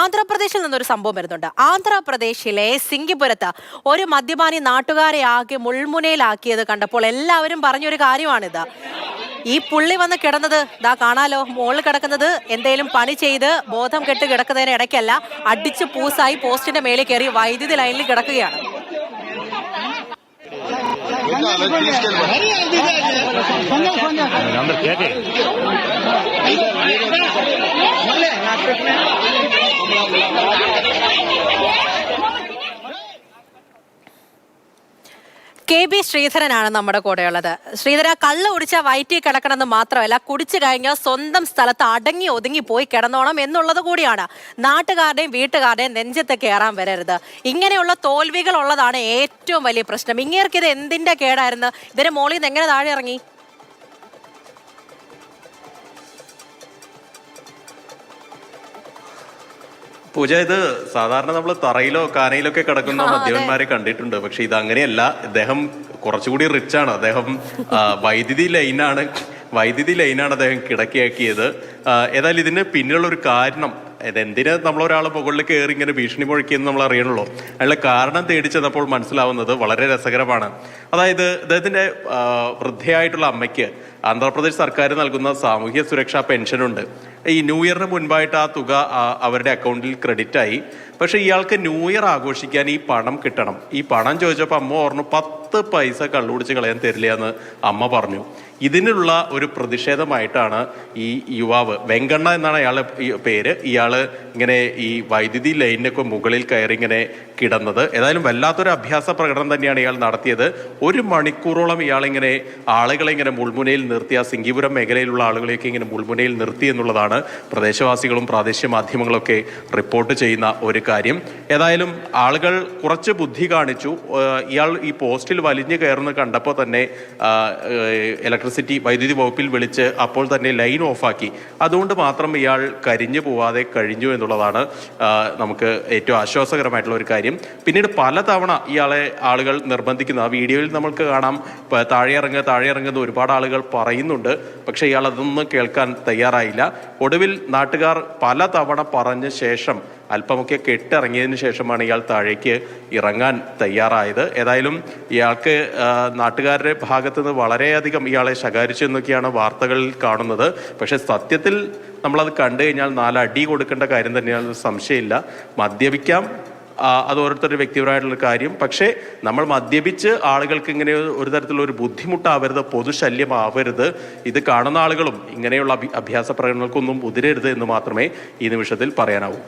ആന്ധ്രാപ്രദേശിൽ നിന്നൊരു സംഭവം വരുന്നുണ്ട്. ആന്ധ്രാപ്രദേശിലെ സിംഗിപുരത്ത് ഒരു മദ്യപാനി നാട്ടുകാരെ ആകെ മുൾമുനയിലാക്കിയത് കണ്ടപ്പോൾ എല്ലാവരും പറഞ്ഞൊരു കാര്യമാണിത്. ഈ പുള്ളി വന്ന് കിടന്നത് ദാ കാണാലോ, മുകളിൽ കിടക്കുന്നത് എന്തേലും പണി ചെയ്ത് ബോധം കെട്ട് കിടക്കുന്നതിന് ഇടയ്ക്കല്ല, അടിച്ച് പൂസായി പോസ്റ്റിന്റെ മേലെ കയറി വൈദ്യുതി ലൈനിൽ കിടക്കുകയാണ്. KB ശ്രീധരനാണ് നമ്മുടെ കൂടെയുള്ളത്. ശ്രീധര, കള്ള് കുടിച്ചാൽ വയറ്റിൽ കിടക്കണമെന്ന് മാത്രമല്ല, കുടിച്ചു കഴിഞ്ഞാൽ സ്വന്തം സ്ഥലത്ത് അടങ്ങി ഒതുങ്ങി പോയി കിടന്നോണം എന്നുള്ളത് കൂടിയാണ്. നാട്ടുകാരുടെയും വീട്ടുകാരുടെയും നെഞ്ചത്ത് കയറാൻ വരരുത്. ഇങ്ങനെയുള്ള തോൽവികൾ ഉള്ളതാണ് ഏറ്റവും വലിയ പ്രശ്നം. ഇങ്ങേർക്ക് ഇത് എന്തിന്റെ കേടായിരുന്നു? ഇതിന് മോളിൽ നിന്ന് എങ്ങനെ താഴെ ഇറങ്ങി? പൂജ, ഇത് സാധാരണ നമ്മൾ തറയിലോ കാനയിലോ ഒക്കെ കിടക്കുന്ന മദ്യപന്മാരെ കണ്ടിട്ടുണ്ട്. പക്ഷെ ഇത് അങ്ങനെയല്ല. അദ്ദേഹം കുറച്ചുകൂടി റിച്ച് ആണ്. അദ്ദേഹം വൈദ്യുതി ലൈനാണ് അദ്ദേഹം കിടക്കിയാക്കിയത്. ഏതായാലും ഇതിന് പിന്നിലുള്ള ഒരു കാരണം, ഇതെന്തിന് നമ്മളൊരാൾ മുകളിൽ കയറി ഇങ്ങനെ ഭീഷണി മുഴക്കിയെന്ന് നമ്മൾ അറിയണല്ലോ. അതിനുള്ള കാരണം തേടി ചെന്നപ്പോൾ മനസ്സിലാവുന്നത് വളരെ രസകരമാണ്. അതായത് ഇദ്ദേഹത്തിന്റെ വൃദ്ധയായിട്ടുള്ള അമ്മയ്ക്ക് ആന്ധ്രാപ്രദേശ് സർക്കാർ നൽകുന്ന സാമൂഹ്യ സുരക്ഷാ പെൻഷനുണ്ട്. ഈ ന്യൂ ഇയറിന് മുൻപായിട്ട് ആ തുക അവരുടെ അക്കൗണ്ടിൽ ക്രെഡിറ്റ് ആയി. പക്ഷെ ഇയാൾക്ക് ന്യൂ ഇയർ ആഘോഷിക്കാൻ ഈ പണം കിട്ടണം. ഈ പണം ചോദിച്ചപ്പോൾ അമ്മ പറഞ്ഞു 10 പൈസ കള്ളുപിടിച്ച് കളയാൻ തരില്ല എന്ന് അമ്മ പറഞ്ഞു. ഇതിനുള്ള ഒരു പ്രതിഷേധമായിട്ടാണ് ഈ യുവാവ്, വെങ്കണ്ണ എന്നാണ് അയാളുടെ പേര്, ഇയാള് ഇങ്ങനെ ഈ വൈദ്യുതി ലൈനിനൊക്കെ മുകളിൽ കയറി ഇങ്ങനെ കിടന്നത്. ഏതായാലും വല്ലാത്തൊരു അഭ്യാസ പ്രകടനം തന്നെയാണ് ഇയാൾ നടത്തിയത്. 1 മണിക്കൂറോളം ഇയാളിങ്ങനെ ആളുകളെ ഇങ്ങനെ മുൾമുനയിൽ നിർത്തി, ആ സിംഗിപുരം മേഖലയിലുള്ള ആളുകളെയൊക്കെ ഇങ്ങനെ മുൾമുനയിൽ നിർത്തി എന്നുള്ളതാണ് പ്രദേശവാസികളും പ്രാദേശിക മാധ്യമങ്ങളൊക്കെ റിപ്പോർട്ട് ചെയ്യുന്ന ഒരു കാര്യം. ഏതായാലും ആളുകൾ കുറച്ച് ബുദ്ധി കാണിച്ചു. ഇയാൾ ഈ പോസ്റ്റിൽ വലിഞ്ഞു കയറുന്നത് കണ്ടപ്പോൾ തന്നെ ഇലക്ട്രിസിറ്റി വൈദ്യുതി വകുപ്പിൽ വിളിച്ച് അപ്പോൾ തന്നെ ലൈൻ ഓഫാക്കി. അതുകൊണ്ട് മാത്രം ഇയാൾ കരിഞ്ഞു പോവാതെ കഴിഞ്ഞു എന്നുള്ളതാണ് നമുക്ക് ഏറ്റവും ആശ്വാസകരമായിട്ടുള്ള ഒരു കാര്യം. പിന്നീട് പലതവണ ഇയാളെ ആളുകൾ നിർബന്ധിക്കുന്നു. ആ വീഡിയോയിൽ നമുക്ക് കാണാം, താഴെ ഇറങ്ങുന്ന ഒരുപാട് ആളുകൾ പറയുന്നുണ്ട്. പക്ഷേ ഇയാൾ അതൊന്നും കേൾക്കാൻ തയ്യാറായില്ല. ഒടുവിൽ നാട്ടുകാർ പലതവണ പറഞ്ഞ ശേഷം, അല്പമൊക്കെ കെട്ടിറങ്ങിയതിന് ശേഷമാണ് ഇയാൾ താഴേക്ക് ഇറങ്ങാൻ തയ്യാറായത്. ഏതായാലും ഇയാൾക്ക് നാട്ടുകാരുടെ ഭാഗത്തു നിന്ന് വളരെയധികം ഇയാളെ ശകാരിച്ചു എന്നൊക്കെയാണ് വാർത്തകളിൽ കാണുന്നത്. പക്ഷെ സത്യത്തിൽ നമ്മളത് കണ്ടു കഴിഞ്ഞാൽ 4 അടി കൊടുക്കേണ്ട കാര്യം തന്നെയാണ്, സംശയമില്ല. മദ്യപിക്കാം, അത് ഓരോരുത്തരുടെ വ്യക്തിപരമായിട്ടുള്ള കാര്യം. പക്ഷേ നമ്മൾ മദ്യപിച്ച് ആളുകൾക്ക് ഇങ്ങനെ ഒരു തരത്തിലുള്ള ഒരു ബുദ്ധിമുട്ടാവരുത്, പൊതുശല്യമാവരുത്. ഇത് കാണുന്ന ആളുകളും ഇങ്ങനെയുള്ള അഭ്യാസ പ്രകടനങ്ങൾക്കൊന്നും ഉതിരരുത് എന്ന് മാത്രമേ ഈ നിമിഷത്തിൽ പറയാനാവൂ.